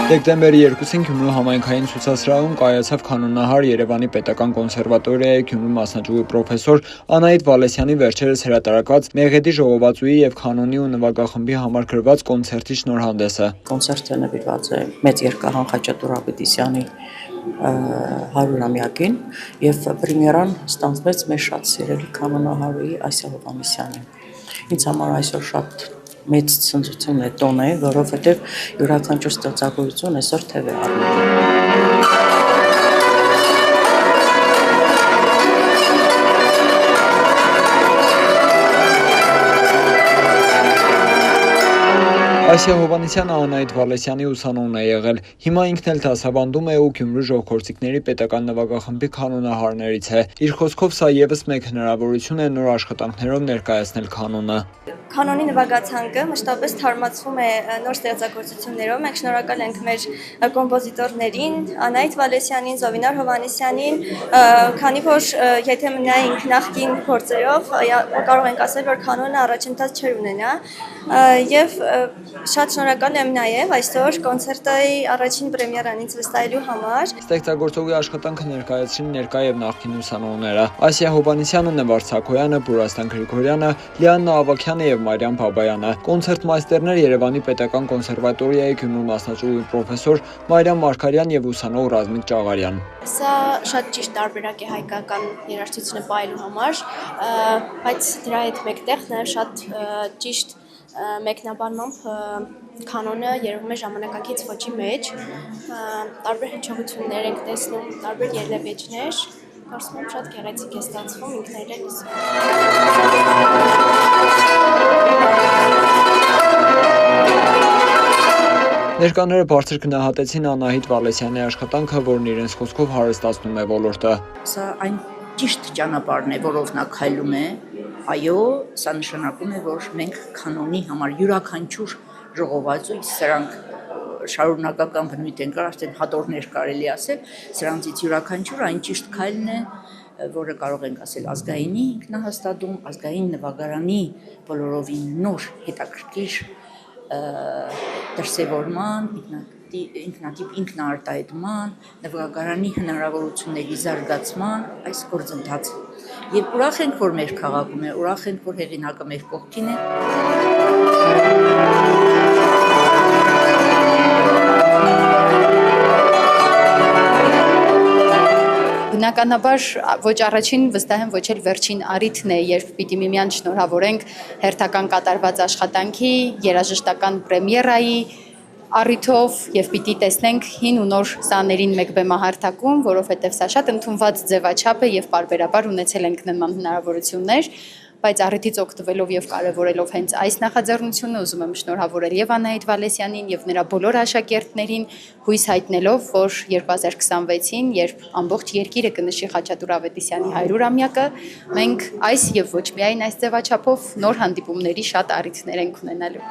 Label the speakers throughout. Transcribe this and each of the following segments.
Speaker 1: Դեկտեմբերի 2-ին Գյումրու համայնքային ցուցասրահում կայացավ կանոնահար Երևանի պետական կոնսերվատորիայի Գյումրու մասնաճյուղի պրոֆեսոր Անահիտ Վալեսյանի վերջերս հրատարակած Մեղեդի ժողովածուի եւ կանոնի ու նվագախմբի համար գրված կոնցերտի շնորհանդեսը։
Speaker 2: Կոնցերտը նվիրված է մեծ երկհան Խաչատուր Ավետիսյանի 100-ամյակին եւ պրեմիերան ստանձնվեց մեր շատ սիրելի կանոնահարուի Ասիա Հովհաննիսյանին։ Ինձ համար այսօր շատ մեծ ցնծություն է տոն է, որովհետեւ յուրաքանչյուր ստեղծագործություն այսօր թեւ է առնում։
Speaker 1: Ասիա Հովհաննիսյանը Անահիտ Վալեսյանի ուսանողն է եղել։ Հիմա ինքն էլ դասավանդում է ու Գյումրու ժողովրդիկների պետական նվագախմբի կանոնահարներից է։ Իր խոսքով սա եւս մեկ հնարավորություն է նոր աշխատանքներով ներկայացնել կանոնը։
Speaker 3: Կանոնի նվագացանկը մշտապես թարմացվում է նոր ստեղծագործություններով։ Մենք շնորհակալ ենք մեր կոմպոզիտորներին, Անահիտ Վալեսյանին, Զովինար Հովհաննիսյանին, քանի որ եթե մնայինք նախկին գործերով, կարող ենք ասել, որ կանոնը առաջընթաց չէր ունենա, եւ շատ շնորհակալ եմ նաև այսօր կոնցերտի առաջին պրեմիերան ինձ վստահելու համար։
Speaker 1: Ստեղծագործողի աշխատանքը ներկայացրին ներկա եւ նախկին ուսանողները։ Ասիա Հովհաննիսյանը, Նվարդ Սաքոյանը, Բուրաստան Գրիգորյանը, Լիաննա Ավագյանը եւ Մարիամ Բաբայանը։ Կոնցերտմայստերներ Երևանի պետական կոնսերվատորիայի Գյումրու մասնաճյուղի պրոֆեսոր Մարիամ Մարգարյան եւ ուսանող Ռազմիկ Ճաղարյան։
Speaker 4: Սա շատ ճիշտ տարբերակ է հայկական երաժշտությունը պահելու համար, բայց դրա հետ մեկտեղ նաև շատ ճիշտ մեկնաբանմամբ կանոնը երևում է ժամանակակից ոճի մեջ, տարբեր հնչողություններ ենք տեսնում, տարբեր ելևէջներ, կարծում եմ շատ գեղեցիկ է ստացվում ինքներն էլ
Speaker 1: Ներկաները բարձր գնահատեցին Անահիտ Վալեսյանի աշխատանքը, որն իրենց խոսքով հարստացնում է ոլորտը։
Speaker 2: Սա այն ճիշտ ճանապարհն է, որով նա քայլում է։ Այո, սա նշանակում է, որ մենք կանոնի համար յուրաքանչյուր ժողովածույց, սրանք շարունակական բնույթ են կար, արդեն հատորներ կարելի ասել, սրանցից յուրաքանչյուր այն ճիշտ քայլն է, որը կարող ենք ասել ազգայինի ինքնահաստատում, ազգային նվագարանի բոլորովին նոր հետաքրքիր դրսևորման, ինքնատիպ ինքնաարտահայտման, նվագարանի հնարավորությունների զարգացման այս գործընթացը։ Եվ ուրախ ենք, որ մեր քաղաքում է, ուրախ ենք, որ հեղինակը մեր կողքին է։
Speaker 5: Բնականաբար ոչ առաջին, վստահ եմ ոչ էլ վերջին առիթն է, երբ պիտի միմյանց շնորհավորենք հերթական կատարված աշխատանքի, երաժշտական պրեմիերայի առիթով եւ պիտի տեսնենք հին ու նոր սաներին մեկ բեմահարթակում, որովհետեւ սա շատ ընդունված ձևաչափ է եւ պարբերաբար ունեցել ենք նման հնարավորություններ, բայց առիթից օգտվելով եւ կարեւորելով հենց այս նախաձեռնությունը ուզում եմ շնորհավորել եւ Անահիտ Վալեսյանին եւ նրա բոլոր աշակերտներին, հույս հայտնելով, որ 2026-ին, երբ ամբողջ երկիրը կնշի Խաչատուր Ավետիսյանի 100-ամյակը, մենք այս եւ ոչ միայն այս ձևաչափով նոր հանդիպումների շատ առիթներ ենք ունենալու։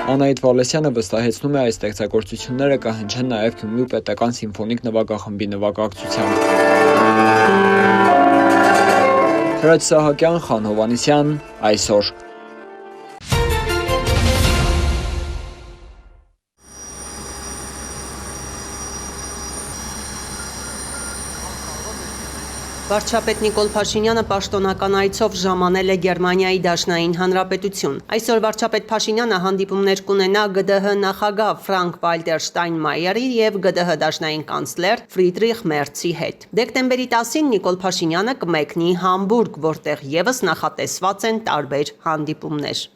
Speaker 1: Անահիտ Վալեսյանը վստահեցնում է այս ստեղծագործությունները կհնչեն նաև Գյումրու պետական սիմֆոնիկ նվագախմբի նվագակցությամբ։ Հրաչ Սահակյան, Խան Հովհաննիսյան, այսօր։
Speaker 6: Վարչապետ Նիկոլ Փաշինյանը պաշտոնական այցով ժամանել է Գերմանիայի Դաշնային Հանրապետություն։ Այսօր վարչապետ Փաշինյանը հանդիպումներ կունենա ԳԴՀ նախագահ Ֆրանկ Վալտեր Շտայնմայերի եւ ԳԴՀ դաշնային կանցլեր Ֆրիդրիխ Մերցի հետ։ Դեկտեմբերի 10-ին Նիկոլ Փաշինյանը կմեկնի Համբուրգ, որտեղ եւս նախատեսված են տարբեր հանդիպումներ։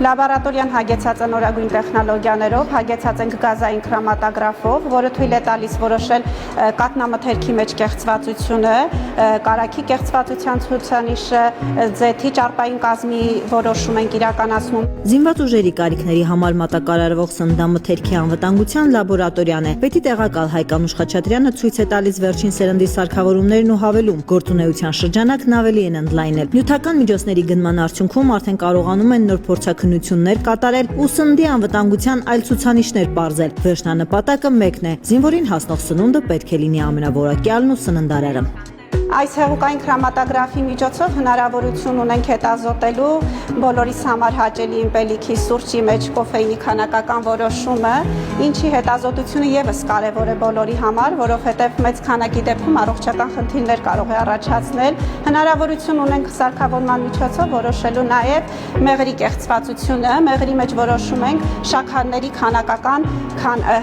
Speaker 7: Լաբորատորիան հագեցած է նորագույն տեխնոլոգիաներով, հագեցած ենք գազային քրոմատոգրաֆով, որը թույլ է տալիս որոշել կաթնամթերքի մեջ կեղծվածությունը, կարագի կեղծվածության ցուցանիշը, ձեթի ճարպային կազմի որոշում ենք իրականացնում։
Speaker 8: Զինված ուժերի կարիքների համար մատակարարվող սննդամթերքի անվտանգության լաբորատորիան է։ Պետի տեղակալ Հայկանուշ Խաչատրյանը ցույց է տալիս վերջին սերնդի սարքավորումներն ու հավելում։ Գործունեության շրջանակն ավելի են ընդլայնել։ Նյութական միջոցների գնման արդյունքում արդեն կարողանում են նոր փորձաքննություններ կատարել ու սննդի անվտանգության այլ ցուցանիշներ պարզել։ Վերջնանպատակը մեկն է՝ զինվորին հասնող սնունդը պետք է լինի ամենավորակյալն ու սննդարարը։
Speaker 7: Այս հեղուկային քրոմատոգրաֆի միջոցով հնարավորություն ունենք հետազոտելու բոլորիս համար հաճելի ըմպելիքի սուրճի մեջ կոֆեինի քանակական որոշումը, ինչի հետազոտությունը եւս կարեւոր է բոլորի համար, որովհետեւ մեծ քանակի դեպքում առողջական խնդիրներ կարող է առաջացնել։ Հնարավորություն ունենք սարքավորման միջոցով որոշելու նաեւ մեղրի կեղծվածությունը, մեղրի մեջ որոշում ենք շաքարների քանակական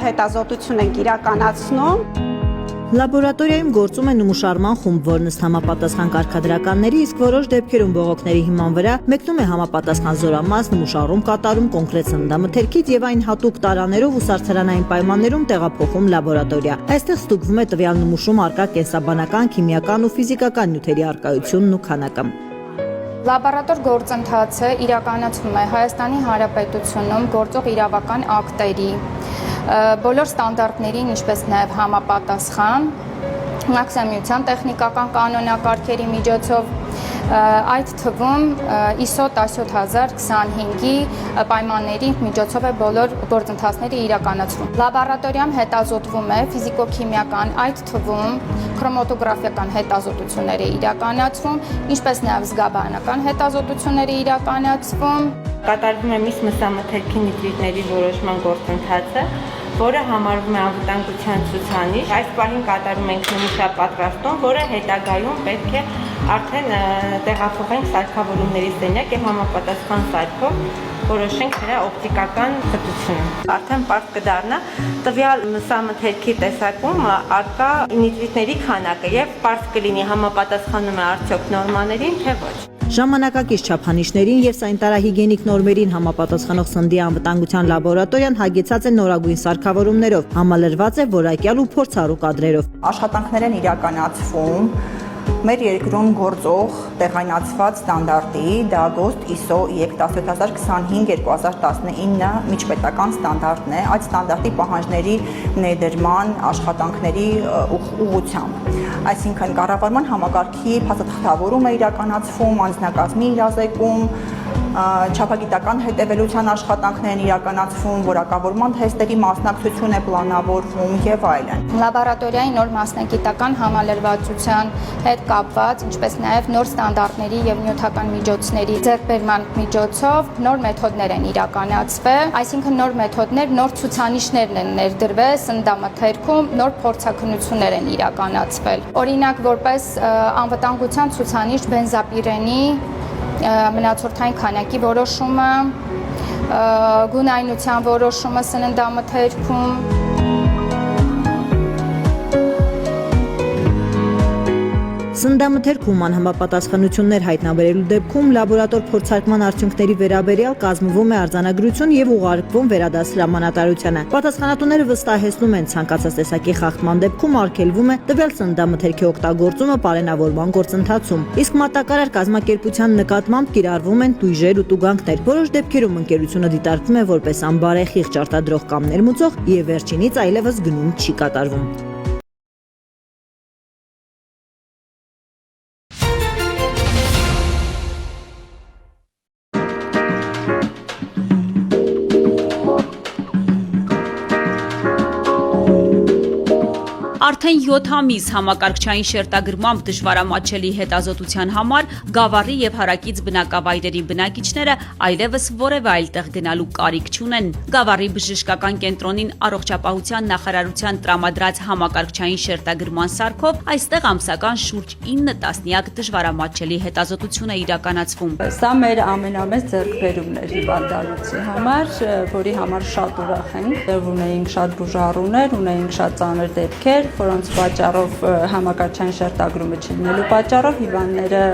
Speaker 7: հետազոտություն ենք իրականացնում։
Speaker 8: Լաբորատորիայում գործում է նմուշարման խումբ, որն ըստ համապատասխան կարգադրականների, իսկ որոշ դեպքերում բողոքների հիման վրա մեկնում է համապատասխան զորամաս, նմուշառում կատարում կոնկրետ սննդամթերքից եւ այն հատուկ տարաներով ու սարսարանային պայմաններում տեղափոխում լաբորատորիա։ Այստեղ ստուգվում է տվյալ նմուշում առկա կենսաբանական, քիմիական ու ֆիզիկական նյութերի առկայությունն ու քանակը։
Speaker 9: Լաբորատոր գործընթացը իրականացվում է Հայաստանի Հանրապետությունում գործող իրավական ակտերի բոլոր ստանդարտներին, ինչպես նաև համապատասխան մաքսիմիության տեխնիկական կանոնակարգերի միջոցով, այդ թվում ISO 17025-ի պայմանների միջոցով է բոլոր գործընթացները իրականացվում։ Լաբորատորիայում հետազոտվում է ֆիզիկոքիմիական, այդ թվում քրոմատոգրաֆիական հետազոտությունները իրականացվում, ինչպես նաև զգաբանական հետազոտությունները իրականացվում։
Speaker 10: Կատարվում է միս մսամթերքի նիտրիտների որոշման գործընթացը, որը համարվում է անվտանգության ցուցանիշ։ Այս պահին կատարում ենք նմուշապատրաստում, որը հետագայում պետք է արդեն տեղափոխենք սարքավորումների սենյակ եւ համապատասխան սարքով որոշենք դրա օպտիկական խտությունը։ Արդեն պարզ կդառնա տվյալ մսամթերքի տեսակում արկա նիտրիտների քանակը եւ պարզ կլինի համապատասխանում է արդյոք նորմաներին, թե ոչ։
Speaker 8: Ժամանակակից չափանիշներին եւ սանիտարահիգիենիկ նորմերին համապատասխանող սննդի անվտանգության լաբորատորիան հագեցած է նորագույն սարքավորումներով, համալրված է որակյալ ու փորձառու կադրերով։
Speaker 11: Աշխատանքներ են իրականացվում մեր երկրում գործող տեղայնացված ստանդարտի DAGOST ISO 17025-2019 միջպետական ստանդարտն է, այդ ստանդարտի պահանջների ներդրման աշխատանքների ուղղությամբ։ Այսինքն կառավարման համակարգի փաստաթղթավորում է իրականացվում, անձնակազմի իրազեկում, չափագիտական հետևելության աշխատանքներ են իրականացվում, որակավորման թեստերի մասնակցություն է պլանավորվում եւ այլն։
Speaker 9: Լաբորատորիայի նոր մասնագիտական համալրվածության հետ կապված, ինչպես նաև նոր ստանդարտների եւ նյութական միջոցների ձեռքբերման միջոցով նոր մեթոդներ են իրականացվել, այսինքն նոր մեթոդներ, նոր ցուցանիշներ են ներդրվել սննդամթերքում, նոր փորձաքննություններ են իրականացվել։ Օրինակ, որպես անվտանգության ցուցանիշ բենզապիրենի մնացորդային քանակի որոշումը, գունայնության որոշումը սննդամթերքում։
Speaker 8: Սննդամթերքում անհամապատասխանություններ հայտնաբերելու դեպքում լաբորատոր փորձարկման արդյունքների վերաբերյալ կազմվում է արձանագրություն եւ ուղարկվում վերադասել ամանատարությանը։ Պատասխանատուները վստահեցնում են ցանկացած տեսակի խախտման դեպքում արգելվում է տվյալ սննդամթերքի օգտագործումը պարենավորման գործընթացում։ Իսկ մատակարար կազմակերպության նկատմամբ կիրառվում են տույժեր ու տուգանքներ։ Որոշ դեպքերում ընկերությունը դիտարկվում է որպես անբարեխիղճ արտադրող կամ ներմուծող եւ վերջինից այլևս գնում չի կատարվում։
Speaker 12: Արդեն 7 ամիս համակարգչային շերտագրմամբ դժվարամատչելի հետազոտության համար Գավառի եւ հարակից բնակավայրերի բնակիչները այլևս որևէ այլ տեղ գնալու կարիք չունեն։ Գավառի բժշկական կենտրոնին առողջապահության նախարարության տրամադրած համակարգչային շերտագրման սարքով այստեղ ամսական շուրջ 9 տասնյակ դժվարամատչելի հետազոտություն է իրականացվում։
Speaker 13: Սա մեր ամենամեծ ձեռքբերումն է հիվանդանոցի համար, որի համար շատ ուրախ ենք։ Ունեինք շատ բուժառուներ, ունեինք շատ ծանր դեպքեր, որոնց պատճառով համակարգչային շերտագրումը չլինելու պատճառով հիվանդները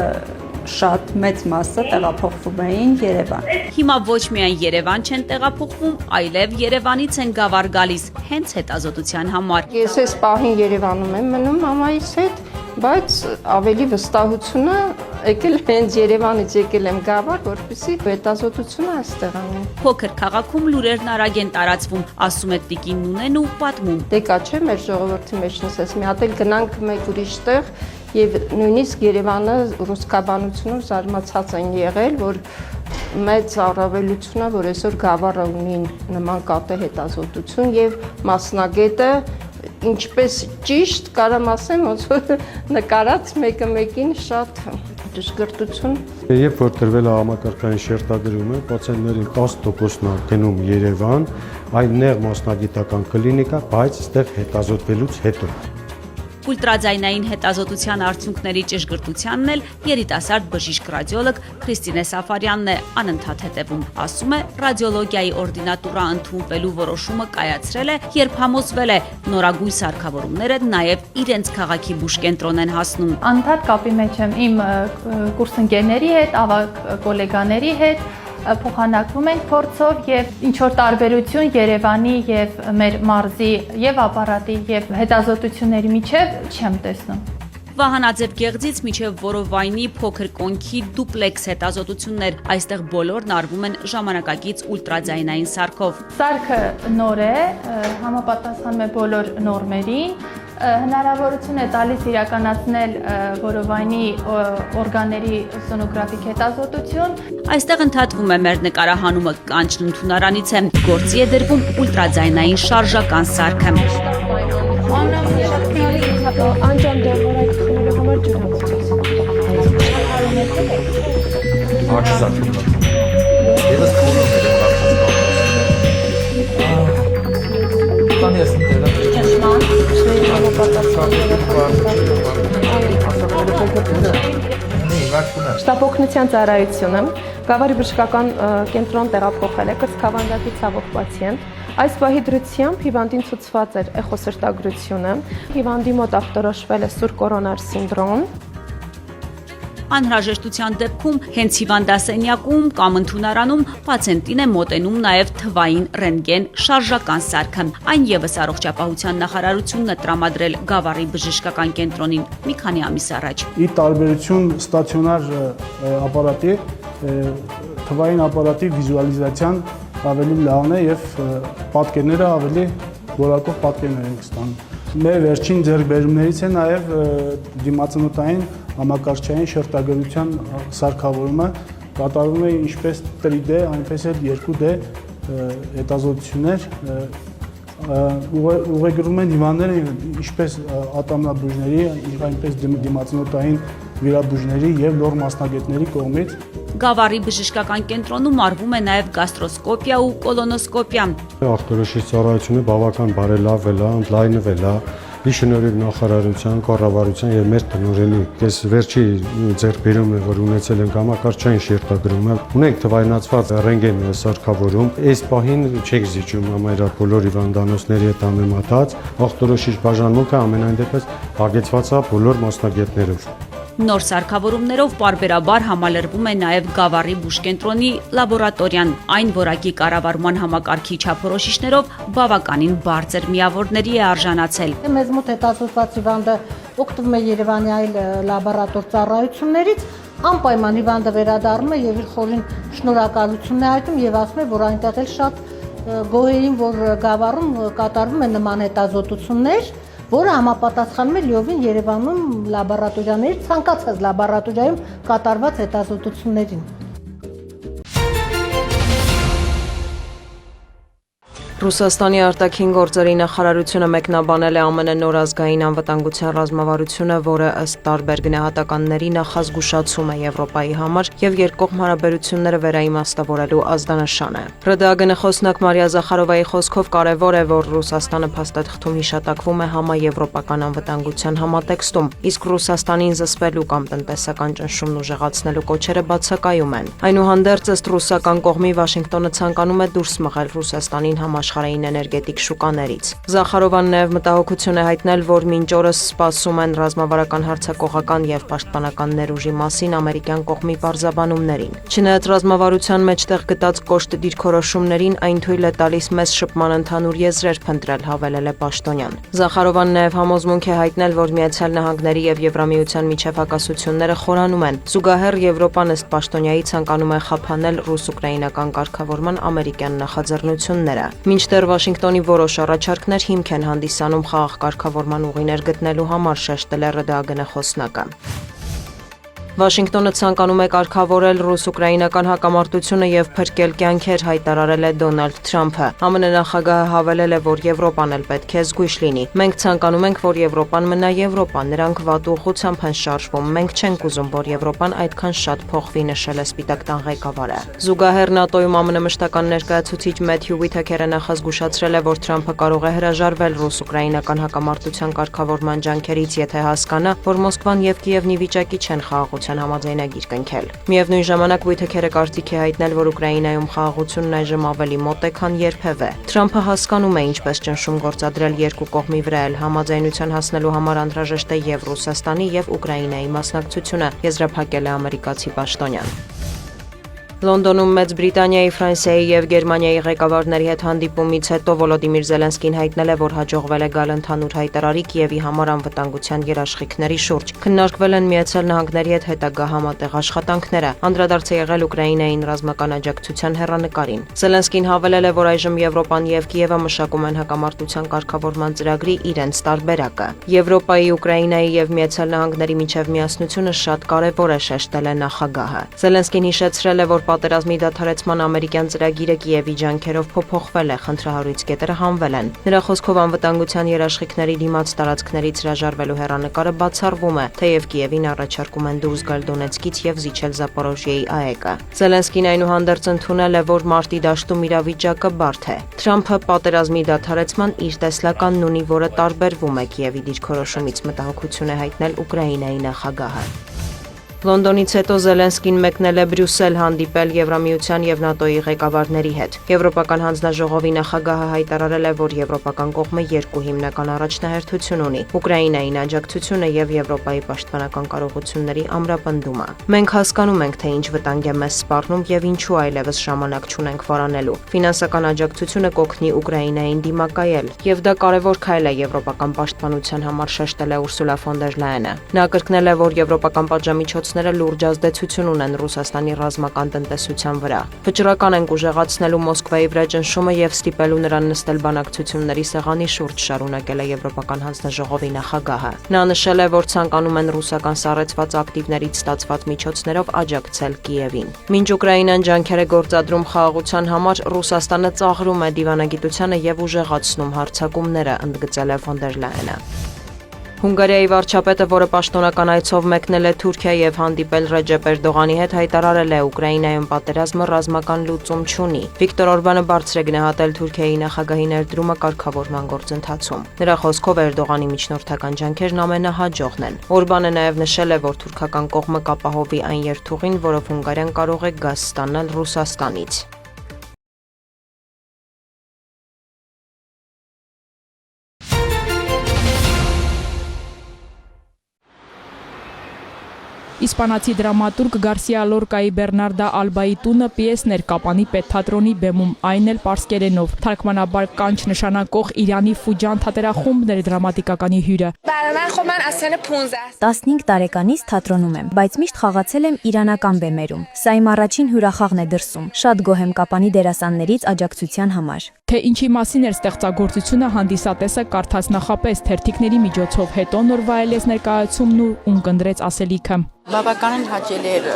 Speaker 13: շատ մեծ մասը տեղափոխվում էին Երևան։
Speaker 12: Հիմա ոչ միայն Երևան չեն տեղափոխվում, այլև Երևանից են գավառ գալիս հենց հետազոտության համար։
Speaker 14: Ես այս պահին Երևանում եմ մնում մամայիս հետ, բայց ավելի վստահությունը եկել հենց Երևանից եկել եմ գավառ, որպեսզի հետազոտությունը այստեղ անեմ։
Speaker 12: Փոքր քաղաքում լուրերն արագ են տարածվում, ասում է տիկին Նունեն ու պատմում։
Speaker 14: Դե կա չէ մեր ժողովրդի մեջ նսես, մի հատ էլ գնանք մեկ ուրիշ տեղ եւ նույնիսկ Երևանը ռուսկաբանությունով զարմացած են եղել, որ մեծ առավելությունը, որ այսօր գավառը ունի նման կատե հետազոտություն եւ մասնագետը ինչպես ճիշտ կարամ ասեմ, ոնց որ նկարած մեկը մեկին շատ ճշգրտություն։
Speaker 15: Երբ որ տրվել է համակարգային շերտագրումը, պացիենտներին 10%-ն է գնում Երևան, այլ նեղ մասնագիտական կլինիկա, բայց այստեղ հետազոտվելուց հետո։
Speaker 12: Ուլտրաձայնային հետազոտության արդյունքների ճշգրտությանն էլ երիտասարդ բժիշկ ռադիոլոգ Քրիստինե Սաֆարյանն է անընդհատ հետևում։ Ասում է, ռադիոլոգիայի օրդինատուրա ընդունվելու որոշումը կայացրել է, երբ համոզվել է նորագույն սարքավորումները նաև իրենց քաղաքի բուժկենտրոն են հասնում։
Speaker 16: Անընդհատ կապի մեջ եմ իմ կուրսընկերների հետ, ավագ գոլեգաների հետ, փոխանակվում ենք փորձով եւ ինչ որ տարբերություն Երևանի եւ մեր մարզի եւ ապարատի եւ հետազոտությունների միջև չեմ տեսնում։
Speaker 12: Վահանաձև գեղձից միջև Որովայնի փոքր կոնքի դուպլեքս հետազոտություններ, այստեղ բոլորն արվում են ժամանակակից ուլտրաձայնային սարքով։
Speaker 16: Սարքը նոր է, համապատասխանում է բոլոր նորմերին, հնարավորություն է տալիս իրականացնել Որովայնի օրգանների սոնոգրաֆիկ հետազոտություն։
Speaker 12: Այստեղ ընդհատվում է մեր նկարահանումը կանչն ընդունարանից է, գործի է դրվում ուլտրաձայնային շարժական սարքը։
Speaker 14: Շտապօգնության ծառայությունը Գավառի բժշկական կենտրոն տեղափոխել է կրծքավանդակի ցավով պացիենտ։ Այս պահի դրությամբ հիվանդին ցուցված էր էխոսրտագրությունը։ Հիվանդի մոտ ախտորոշվել է սուր կորոնար սինդրոմ։
Speaker 12: Անհրաժեշտության դեպքում հենց հիվանդասենյակում կամ ընդունարանում պացիենտին է մոտենում նաև թվային ռենտգեն շարժական սարքը։ Այն եւս առողջապահության նախարարությունն է տրամադրել Գավառի բժշկական կենտրոնին մի քանի ամիս առաջ։
Speaker 17: Ի տարբերություն ստացիոնար ապարատի, թվային ապարատի վիզուալիզացիան ավելի լավն է եւ պատկերները ավելի որակով պատկերներ ենք ստանում։ Մեր վերջին ձեռքբերումներից է նաև դիմացնոտային համակարգչային շերտագրության սարքավորումը կատարվում է ինչպես 3D, այնպես էլ 2D հետազոտություններ, ուղեգրում են հիվանդները ինչպես ատամնաբուժների, այնպես դիմացնոտային վիրաբուժների եւ լոր մասնագետների կողմից։
Speaker 12: Գավառի բժշկական կենտրոնում արվում է նաև գաստրոսկոպիա ու կոլոնոսկոպիա։
Speaker 15: Ախտորոշիչ ծառայությունը բավական բարելավել է, ընդլայնվել է։ Շնորհիվ նախարարության, կառավարության եւ մեր տնօրենի այս վերջի ձեռքբերումն է, որ ունեցել ենք համակարգչային շերտագրումը, ունենք թվայնացված ռենտգեն սարքավորում։ Այս պահին չեք զիջում ամենայնա բոլոր հիվանդանոցների հետ համեմատած, ախտորոշիչ բաժանմունքը ամենայն դեպս հագեցված է բոլոր մասնագետներով։
Speaker 12: Նոր սարքավորումներով պարբերաբար համալրվում է նաև Գավառի բուժկենտրոնի լաբորատորիան, այն որակի կառավարման համակարգի չափորոշիչներով բավականին բարձր միավորների է արժանացել։
Speaker 18: Մեզ մոտ հետազոտված հիվանդը օգտվում է Երևանի այլ լաբորատոր ծառայություններից, անպայման հիվանդը վերադառնում է եւ իր խորին շնորհակալությունն է հայտնում եւ ասում է, որ այնտեղ էլ շատ գոհ էին, որ Գավառում կատարվում են նման հետազոտություններ, որը համապատասխանում է լիովին Երևանում լաբորատորիաների ցանկացած լաբորատորիայում կատարված հետազոտություններին։
Speaker 19: Ռուսաստանի արտաքին գործերի նախարարությունը մեկնաբանել է ԱՄՆ նոր ազգային անվտանգության ռազմավարությունը, որը ըստ տարբեր գնահատականների նախազգուշացում է Եվրոպայի համար եւ երկկողմ հարաբերությունները վերաիմաստավորելու ազդանշան է։ ՌԴԱԳ խոսնակ Մարիա Զախարովայի խոսքով կարևոր է, որ Ռուսաստանը փաստաթղթում հիշատակվում է համաեվրոպական անվտանգության համատեքստում, իսկ Ռուսաստանին զսպելու կամ տնտեսական ճնշումն ուժեղացնելու կոչերը բացակայում են։ Այնուհանդերձ ըստ ռուսական կողմի Վաշինգտոնը ցանկանում է դուրս մղել Ռուսաստանին համաշխարհային էներգետիկ շուկաներից։ Զախարովան նաև մտահոգություն է հայտնել, որ մինչ օրս սպասում են ռազմավարական հարձակողական եւ պաշտպանական ներուժի մասին ամերիկյան կողմի պարզաբանումներին։ Չնայած ռազմավարության մեջտեղ գտած կոշտ դիրքորոշումներին, այն թույլ է տալիս մեծ շփման ընդհանուր եզրեր փնտրել, հավելել է պաշտոնյան։ Զախարովան նաև համոզմունք է հայտնել, որ Միացյալ Նահանգների եւ Եվրամիության միջև հակասությունները խորանում են։ Զուգահեռ Եվրոպան ըստ պաշտոնյայի ցանկանում է խափանել ռուս-ուկրաինական կարգավորման ամերիկյան նախաձեռնությունները։ Մինչդեռ Վաշինգտոնի որոշ առաջարկներ հիմք են հանդիսանում խաղաղ կարգավորման ուղիներ գտնելու համար, շեշտել է ՌԴԱԳՆ խոսնակը։ Վաշինգտոնը ցանկանում է կարգավորել ռուս-ուկրաինական հակամարտությունը եւ փրկել կյանքեր, հայտարարել է Դոնալդ Թրամփը։ ԱՄՆ նախագահը հավելել է, որ Եվրոպան էլ պետք է զգույշ լինի։ Մենք ցանկանում ենք, որ Եվրոպան մնա Եվրոպա, նրանք վատ ուղղությամբ են շարժվում։ Մենք չենք ուզում, որ Եվրոպան այդքան շատ փոխվի, նշել է Սպիտակ տան ղեկավարը։ Զուգահեռ ՆԱՏՕ-ում ԱՄՆ մշտական ներկայացուցիչ Մեթյու Ուիթեքերը նախազգուշացրել է, որ Թրամփը կարող է հրաժարվել ռուս-ուկրաինական հակամարտության կարգավորման ջանքերից, եթե հասկանա, որ Մոսկվան եւ Կիևն ի վիճակի չեն խաղաղության համաձայնագիր կնքել։ Միևնույն ժամանակ Ուիթեքերը կարծիք է հայտնել, որ Ուկրաինայում խաղաղությունն այժմ ավելի մոտ է, քան երբևէ։ Թրամփը հասկանում է ինչպես ճնշում գործադրել երկու կողմի վրա, համաձայնության հասնելու համար անհրաժեշտ է եւ Ռուսաստանի եւ Ուկրաինայի մասնակցությունը, եզրափակել է ամերիկացի պաշտոնյան։ Լոնդոնում Մեծ Բրիտանիայի, Ֆրանսիայի եւ Գերմանիայի ղեկավարների հետ հանդիպումից հետո Վոլոդիմիր Զելենսկին հայտնել է, որ հաջողվել է գալ ընդհանուր հայտարարի Կիևի համար անվտանգության երաշխիքների շուրջ։ Քննարկվել են Միացյալ Նահանգների հետ հետագա համատեղ աշխատանքները, անդրադարձ է եղել Ուկրաինային ռազմական աջակցության հեռանկարին։ Զելենսկին հավելել է, որ այժմ Եվրոպան եւ Կիևը մշակում են հակամարտության կարգավորման ծրագրի իրենց տարբերակը։ Եվրոպայի, Ուկրաինայի եւ Միացյալ Նահանգների միջև միասնությունը շատ կարեւոր է, շեշտել է նախագահը։ Զելենսկին հիշեցրել է, որ պատերազմի դադարեցման ամերիկյան ծրագիրը Կիևի ջանքերով փոփոխվել է, խնդրահարույց կետերը հանվել են։ Նրա խոսքով անվտանգության երաշխիքների դիմաց տարածքներից հրաժարվելու հեռանկարը բացառվում է, թեև Կիևին առաջարկում են դուրս գալ Դոնեցկից եւ զիջել Զապորոժիեի ԱԵԿ-ը։ Զելենսկին այնուհանդերձ ընդունել է, որ մարտի դաշտում իրավիճակը բարդ է։ Թրամփը պատերազմի դադարեցման իր տեսլականն ունի, որը տարբերվում է Կիևի դիրքորոշումից, մտահոգություն է հայտնել Ուկրաինայի նախագահը։ Լոնդոնից հետո Զելենսկին մեկնել է Բրյուսել հանդիպել Եվրամիության եւ ՆԱՏՕ-ի ղեկավարների հետ։ Եվրոպական հանձնաժողովի նախագահը հայտարարել է, որ եվրոպական կողմը երկու հիմնական առաջնահերթություն ունի՝ Ուկրաինային աջակցությունը եւ Եվրոպայի պաշտպանական կարողությունների ամրապնդումը։ Մենք հասկանում ենք, թե ինչ վտանգ է մեզ սպառնում եւ ինչու այլևս ժամանակ չունենք վարանելու։ Ֆինանսական աջակցությունը կօգնի Ուկրաինային դիմակայել, եւ դա կարեւոր քայլ է եվրոպական պաշտպանության համար, շեշտել է Ուրսուլա ֆոն դեր Լայենը։ Նա կրկնել է, որ եվրոպական պատժամիջոցները լուրջ ազդեցություն ունեն Ռուսաստանի ռազմական տնտեսության վրա։ Վճռական ենք ուժեղացնելու Մոսկվայի վրա ճնշումը եւ ստիպելու նրան նստել բանակցությունների սեղանի շուրջ, շարունակել է Եվրոպական հանձնաժողովի նախագահը։ Նա նշել է, որ ցանկանում են ռուսական սառեցված ակտիվներից ստացված միջոցներով աջակցել Կիևին։ Մինչ Ուկրաինան ջանքեր է գործադրում խաղաղության համար, Ռուսաստանը ծաղրում է դիվանագիտությանը եւ ուժեղացնում հարձակումները, ընդգծել է ֆոն դեր Լայենը։ Հունգարիայի վարչապետը, որը պաշտոնական այցով մեկնել է Թուրքիա եւ հանդիպել Ռեջեփ Էրդողանի հետ, հայտարարել է Ուկրաինայում պատերազմը ռազմական լուծում չունի։ Վիկտոր Օրբանը բարձր է գնահատել Թուրքիայի նախագահի ներդրումը կարգավորման գործընթացում։ Նրա խոսքով Էրդողանի միջնորդական ջանքերն ամենահաջողն են։ Օրբանը նաեւ նշել է, որ թուրքական կողմը կապահովի այն երթուղին, որով Հունգարիան կարող է գազ ստանալ Ռուսաստանից։
Speaker 20: Իսպանացի դրամատուրգ Գարսիա Լորկայի Բեռնարդա Ալբայի տունը պիեսներ Կապանի պետթատրոնի բեմում, այն էլ պարսկերենով։ Թարգմանաբար կանչ նշանակող Իրանի Ֆուջան թատերախումբն էր դրամատիկականի հյուրը։
Speaker 21: 15 տարեկանից թատրոնում եմ, բայց միշտ խաղացել եմ իրանական բեմերում։ Սա իմ առաջին հյուրախաղն է դրսում։ Շատ գոհ եմ Կապանի դերասաններից աջակցության համար։
Speaker 20: Թե ինչի մասին էր ստեղծագործությունը, հանդիսատեսը կարդաց նախապես թերթիկների միջոցով, հետո նոր վայելեց ներկայացումն ու ունկնդրեց ասելիքը։
Speaker 22: Բավականին հաճելի էր,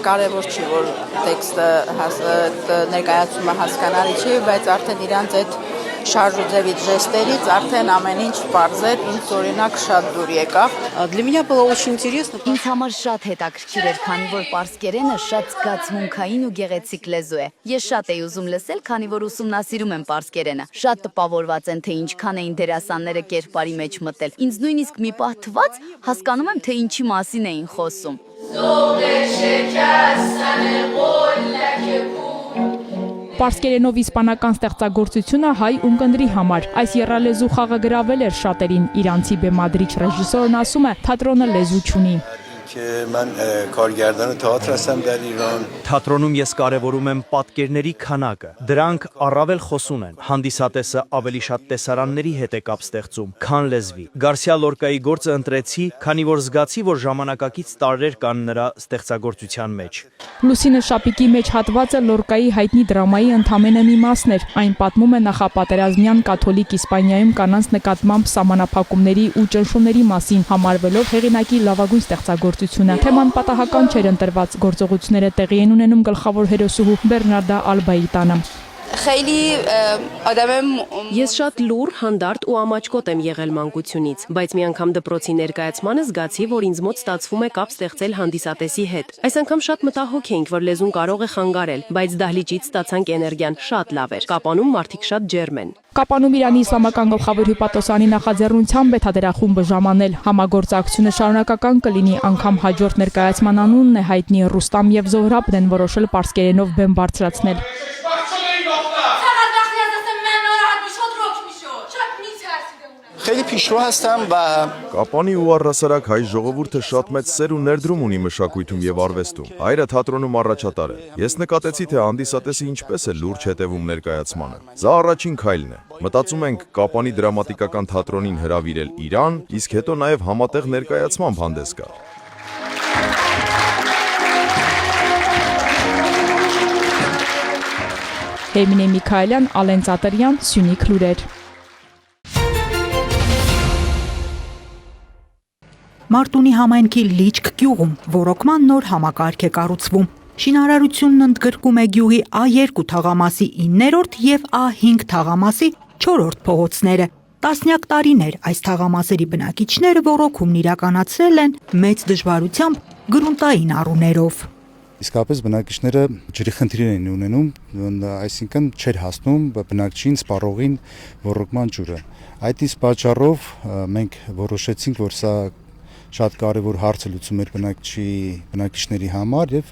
Speaker 22: կարևոր չի, որ տեքստը ներկայացումը հասկանալի չի, բայց արդեն իրանց այդ շարժուձևից, ժեստերից արդեն ամեն ինչ պարզ էր, ինձ օրինակ շատ դուր եկավ։
Speaker 21: Ինձ համար շատ հետաքրքիր էր, քանի որ պարսկերենը շատ զգացմունքային ու գեղեցիկ լեզու է։ Ես շատ էի ուզում լսել, քանի որ ուսումնասիրում եմ պարսկերենը։ Շատ տպավորված են, թե ինչքան էին դերասանները կերպարի մեջ մտել։ Ինձ նույնիսկ մի պահ թվաց, հասկանում եմ, թե ինչի մասին էին խոսում։
Speaker 20: Պարսկերենով իսպանական ստեղծագործությունը հայ ունկնդրի համար։ Այս եռալեզու խաղը գրավել էր շատերին։ Իրանցի բեմադրիչ ռեժիսորն ասում է, թատրոնը լեզու չունի։
Speaker 3: من کارگردان تئاتر هستم در ایران.
Speaker 4: Թատրոնում ես կարևորում եմ պատկերների քանակը։ Դրանք առավել խոսուն են։ Հանդիսատեսը ավելի շատ տեսարանների հետ է կապ ստեղծում, քան լեզվի։ Գարսիա Լորկայի գործը ընտրեցի, քանի որ զգացի, որ ժամանակակից տարրեր կան նրա ստեղծագործության մեջ։
Speaker 20: Լուսինե շապիկի մեջ հատվածը Լորկայի հայտնի դրամայի ընդամենը մի մասն էր։ Այն պատմում է նախապատերազմյան կաթոլիկ Իսպանիայում կանանց նկատմամբ սահմանափակումների ու ճնշումների մասին, համարվելով հեղինակի լավագույն ստեղծագործությունը։ Թեման պատահական չէր ընտրված, գործողությունները տեղի են ունենում գլխավոր հերոսուհու Բերնարդա Ալբայի տանը։
Speaker 23: Ես շատ լուր, հանդարտ ու ամաչկոտ եմ եղել մանկությունից, բայց մի անգամ դպրոցի ներկայացմանը զգացի, որ ինձ մոտ ստացվում է կապ ստեղծել հանդիսատեսի հետ։ Այս անգամ շատ մտահոգ էինք, որ լեզուն կարող է խանգարել, բայց դահլիճից ստացանք էներգիան շատ լավ էր։ Կապանում մարդիկ շատ ջերմ են։
Speaker 20: Կապանում Իրանի իսլամական գլխավոր հյուպատոսանի նախաձեռնությամբ է թատերախումբը ժամանել։ Համագործակցությունը շարունակական կլինի, անգամ հաջորդ ներկայացման անունն է հայտնի Ռուստամ եւ Զոհրաբն են որոշել պարսկերենով բեմ բարձրացնել։
Speaker 3: خیلی پیشرو هستم و
Speaker 24: Կապանի ու առհասարակ հայ ժողովուրդը շատ մեծ սեր ու ներդրում ունի մշակույթում եւ արվեստում։ Հայրը թատրոնում առաջատար է։ Ես նկատեցի, թե հանդիսատեսը ինչպես է լուրջ հետևում ներկայացմանը։ Սա առաջին քայլն է։ Մտածում ենք Կապանի դրամատիկական թատրոնին հրավիրել Իրան, իսկ հետո նաեւ համատեղ ներկայացմամբ հանդես գալ։
Speaker 20: Հերմինե Միքայելյան, Ալեն Ծատրյան, Սյունիք լուրեր։
Speaker 25: Մարտունի համայնքի Լիճք գյուղում ոռոգման նոր համակարգ է կառուցվում։ Շինարարությունն ընդգրկում է գյուղի A2 թաղամասի 9-րդ եւ A5 թաղամասի 4-րդ փողոցները։ Տասնյակ տարիներ այս թաղամասերի բնակիչները ոռոգումն իրականացրել են մեծ դժվարությամբ գրունտային առուներով։
Speaker 26: Իսկապես բնակիչները ջրի խնդիրներ են ունենում, այսինքն չէր հասնում բնակչին սպառողին ոռոգման ջուրը։ Այդ իսկ պատճառով մենք որոշեցինք, որ սա շատ կարևոր հարց է լուծում մեր բնակիչների համար եւ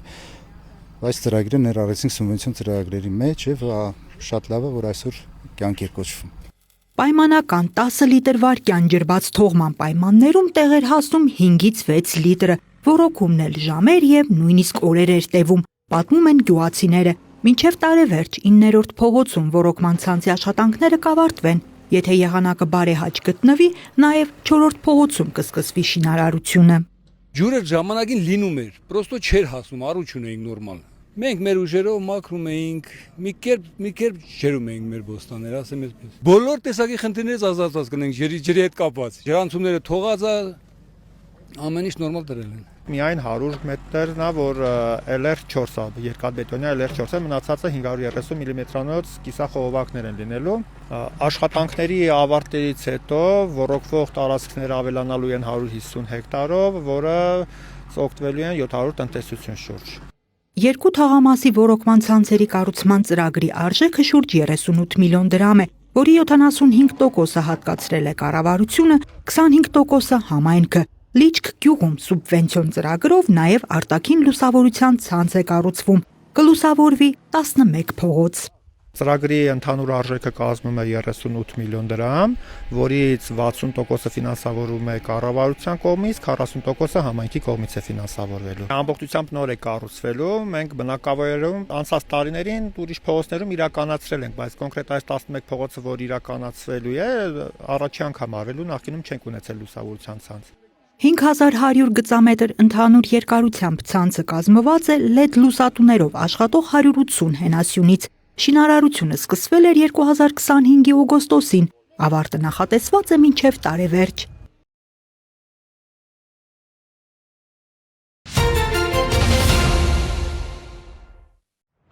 Speaker 26: այս ծրագիրը ներառեցինք սուբվենցիոն ծրագրերի մեջ եւ շատ լավ է, որ այսօր կյանքի է կոչվում։
Speaker 25: Պայմանական 10 լիտր վարկյան ջրված թողման պայմաններում տեղ էր հասնում 5-ից 6 լիտրը, ոռոգումն էլ ժամեր եւ նույնիսկ օրեր էր տևում, պատմում են գյուղացիները։ Մինչև տարեվերջ 9-րդ փողոցում ոռոգման ցանցի աշխատանքները կավարտվեն։ Եթե եղանակը բարեհաճ գտնվի, նաև 4-րդ փողոցում կսկսվի շինարարությունը։
Speaker 27: Ջուրը ժամանակին լինում էր, պրոստո չէր հասնում, առուչ ունեինք նորմալ։ Մենք մեր ուժերով մաքրում էինք, մի կերպ ջերում էինք մեր բոստանները, ասեմ այսպես։ Բոլոր տեսակի խնդիրներից ազատված կնենք ջրի հետ կապված։ Ջրանցումները թողած է, ամեն ինչ նորմալ դրել են։
Speaker 28: Միայն 100 մետրն է, որ LR4 է, երկաթբետոնյա LR4 է, մնացածը 530 մմ-անոց կիսախողովակներ են լինելու։ Աշխատանքների ավարտից հետո ոռոգվող տարածքները ավելանալու են 150 հեկտարով, որը օգտվելու են 700 տնտեսություն շուրջ։
Speaker 25: Երկու թաղամասի ոռոգման ցանցերի կառուցման ծրագրի արժեքը շուրջ 38 միլիոն դրամ է, որի 75%-ը հատկացրել է կառավարությունը, 25%-ը համայնքը։ Լիճք գյուղում սուբվենցիոն ծրագրով նաև արտաքին լուսավորության ցանց է կառուցվում, կլուսավորվի 11 փողոց։
Speaker 28: Ծրագրի ընդհանուր արժեքը կազմում է 38 միլիոն դրամ, որից 60%-ը ֆինանսավորում է կառավարության կողմից, 40%-ը համայնքի կողմից է ֆինանսավորվելու։ Ամբողջությամբ նոր է կառուցվելու, մենք բնակավայրերում անցած տարիներին ուրիշ փողոցներում իրականացրել ենք, բայց կոնկրետ այս 11 փողոցը, որ իրականացվելու է, առաջի անգամ արվելու, նախկինում չենք ունեցել լուսավորության ցանց։
Speaker 25: 5100 գծամետր ընդհանուր երկարությամբ ցանցը կազմված է LED լուսատուներով աշխատող 180 հենասյունից։ Շինարարությունը սկսվել էր 2025-ի օգոստոսին, ավարտը նախատեսված է մինչև տարեվերջ։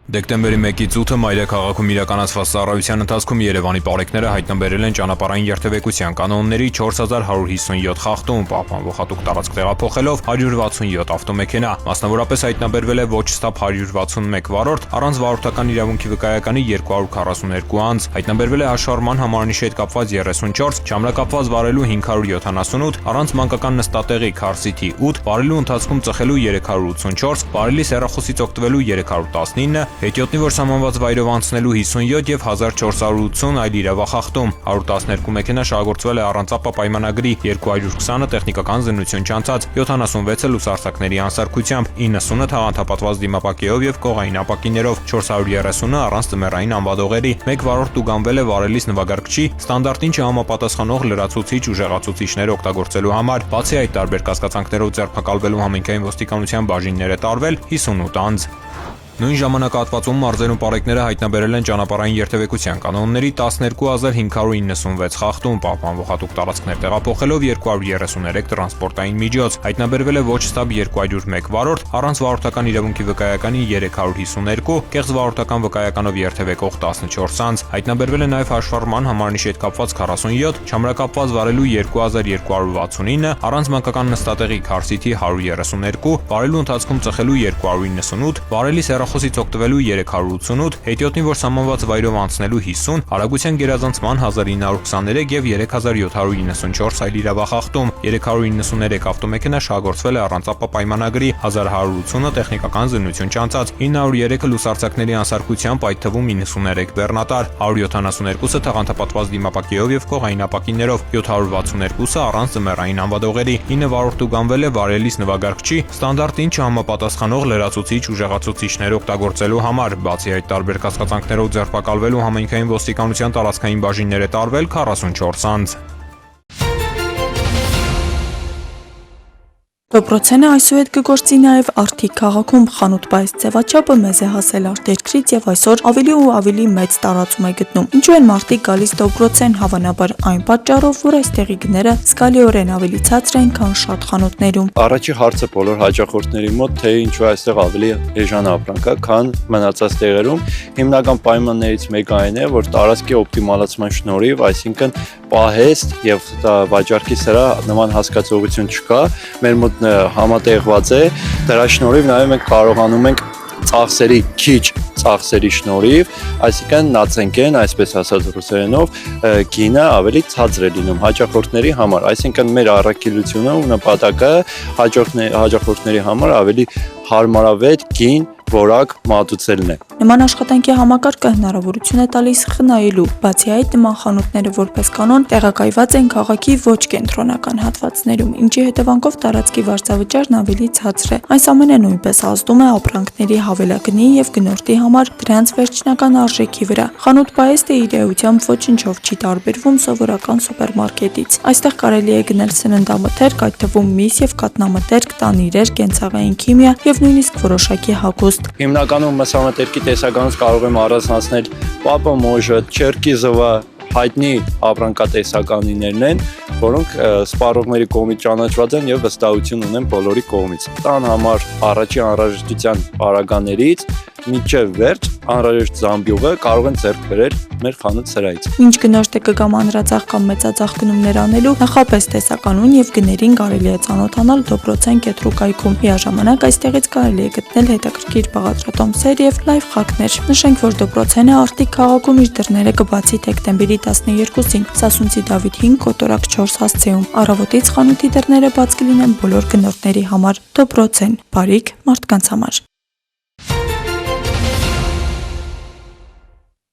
Speaker 29: Դեկտեմբերի 1-ից 8-ը մայրաքաղաքում իրականացված ծառայության ընթացքում Երևանի պարեկները հայտնաբերել են ճանապարհային երթևեկության կանոնների 4157 խախտում, պահպանվող հատուկ տարածք տեղափոխելով 167 ավտոմեքենա, մասնավորապես հայտնաբերվել է ոչ ստապ 161 վարորդ, առանց վարորդական իրավունքի վկայականի 242 անձ, հայտնաբերվել է հաշվառման համարանիշի հետ կապված 34, չամրակապված վարելու 578, առանց մանկական նստատեղի քարսիթի 8, վարելու ընթացքում ծխելու 384, վարելիս հեռախոսից օգտվելու 319 Հետիոտնի, որ սահմանված վայրով անցնելու 57 եւ 1480 այլ իրավախախտում, 112 մեքենա շահագործվել է առանց ապա պայմանագրի, 220-ը տեխնիկական զննություն չանցած, 76-ը լուսարձակների անսարքությամբ, 90-ը թաղանթապատված դիմապակեով եւ կողային ապակիներով, 430-ը առանց ծմերային անվադողերի, 1 վարորդ տուգանվել է վարելիս նվագարկչի ստանդարտին չհամապատասխանող լրացուցիչ ուժեղացուցիչներ օգտագործելու համար, բացի այդ տարբեր կասկածանքներով ձերբակալվելու համայնքային ոստիկանության բաժիններ է տարվել 58 անձ։ Նույն ժամանակահատվածում մարզերում պարեկները հայտնաբերել են ճանապարհային երթևեկության կանոնների 12596 խախտում, պահպանվող հատուկ տարածքներ տեղափոխելով 233 տրանսպորտային միջոց, հայտնաբերվել է ոչ ստաբ 201 վարորդ, առանց վարորդական իրավունքի վկայականի 352, կեղծ վարորդական վկայականով երթևեկող 14 անձ, հայտնաբերվել է նաև հաշվառման համարնիշի հետ կապված 47, չամրակապված վարելու 2269, առանց մանկական նստատեղի քարսիթի 132, վարելու ընթացքում ծխելու 298, վարելիս խոսից օգտվելու 388, հետիոտնի, որ սահմանված վայրով անցնելու 50, արագության գերազանցման 1923 եւ 3794 այլ իրավախախտում, 393 ավտոմեքենա շահագործվել է առանց ապա պայմանագրի, 1180-ը տեխնիկական զննություն չանցած, 903-ը լուսարձակների անսարքությամբ, այդ թվում 93 բեռնատար, 172-ը թաղանթապատված դիմապակեով եւ կողային ապակիներով, 762-ը առանց ծմերային անվադողերի, 9 վարորդ տուգանվել է վարելիս նվագարկչի, ստանդարտին չհամապատասխանող լրացուցիչ ուժեղացուցիչներ օգտագործելու համար, բացի այդ տարբեր կասկածանքներով ձերբակալվելու համայնքային ոստիկանության տարածքային բաժիններ է տարվել 44 անձ։
Speaker 1: Դոբրոցենը այսուհետ կգործի նաև Արթիկ քաղաքում, խանութ պայծ ձևաչափը մեզ է հասել արտերկրից եւ այսօր ավելի ու ավելի մեծ տարածում է գտնում։ Ինչու են մարդիկ գալիս Դոբրոցեն, հավանաբար այն պատճառով, որ այստեղի գները զգալիորեն ավելի ցածր են, քան շատ խանութներում։
Speaker 2: Առաջի հարցը բոլոր հաճախորդների մոտ, թե ինչու այստեղ ավելի էժան ապրանք է, քան մնացած տեղերում, հիմնական պայմաններից մեկը այն է, որ տարածքի օպտիմալացման շնորհիվ, այսինքն պահեստ եւ վաճառքի սրա նման հասկացողություն չկա, մեր մոտ համատեղված է, դրա շնորհիվ նաև մենք կարողանում ենք ծախսերի քիչ ծախսերի շնորհիվ, այսինքն նացենքեն, այսպես ասած ռուսերենով, գինը ավելի ցածր է լինում հաճախորդների համար, այսինքն մեր առաքելությունը ու նպատակը հաճախորդների համար ավելի հարմարավետ գին որակ մատուցելն է։
Speaker 1: Նման աշխատանքի համակարգը հնարավորություն է տալիս խնայելու, բացի այդ նման խանութները որպես կանոն տեղակայված են քաղաքի ոչ կենտրոնական հատվածներում, ինչի հետևանքով տարածքի վարձավճարն ավելի ցածր է։ Այս ամենը նույնպես ազդում է ապրանքների հավելագնի եւ գնորդի համար դրանց վերջնական արժեքի վրա։ Խանութ պայեստը իր էությամբ ոչնչով չի տարբերվում սովորական սուպերմարկետից։ Այստեղ կարելի է գնել սննդամթերք, այդ թվում միս եւ կատնամթերք, տանիրեր, կենցաղային քիմիա եւ նույնիսկ որոշակի հագուստ։
Speaker 2: Հիմնականում մսամթերքի տեսականից կարող եմ առանձնացնել պապամոժը, չերկիզովը, հայտնի ապրանքատեսականիներն են, որոնք սպառողների կողմից ճանաչված են եւ վստահություն ունեն բոլորի կողմից։ Տան համար առաջի անհրաժեշտության պարագաներից մինչև վերջ անհրաժեշտ զամբյուղը կարող են ձեռք բերել մեր խանութ սրահից։
Speaker 1: Ինչ գնորդը կգամ անհրաժեշտ կամ մեծածախ գնումներ անելու, նախապես տեսականուն եւ գներին կարելի է ծանոթանալ Դոբրոցեն կետրու կայքում։ Միաժամանակ այստեղից կարելի է գտնել հետաքրքիր բաղադրատոմսեր եւ լայվ խաղքներ։ Նշենք, որ Դոբրոցենը Արթիկ քաղաքում իր դռները կբացի դեկտեմբերի 12-ին, Սասունցի Դավիթ 5 կոտորակ 4 հասցեում։ Առավոտից խանութի դռները բաց կլինեն բոլոր գնորդների համար։ Դոբրոցեն, բարիք մարդկանց համար։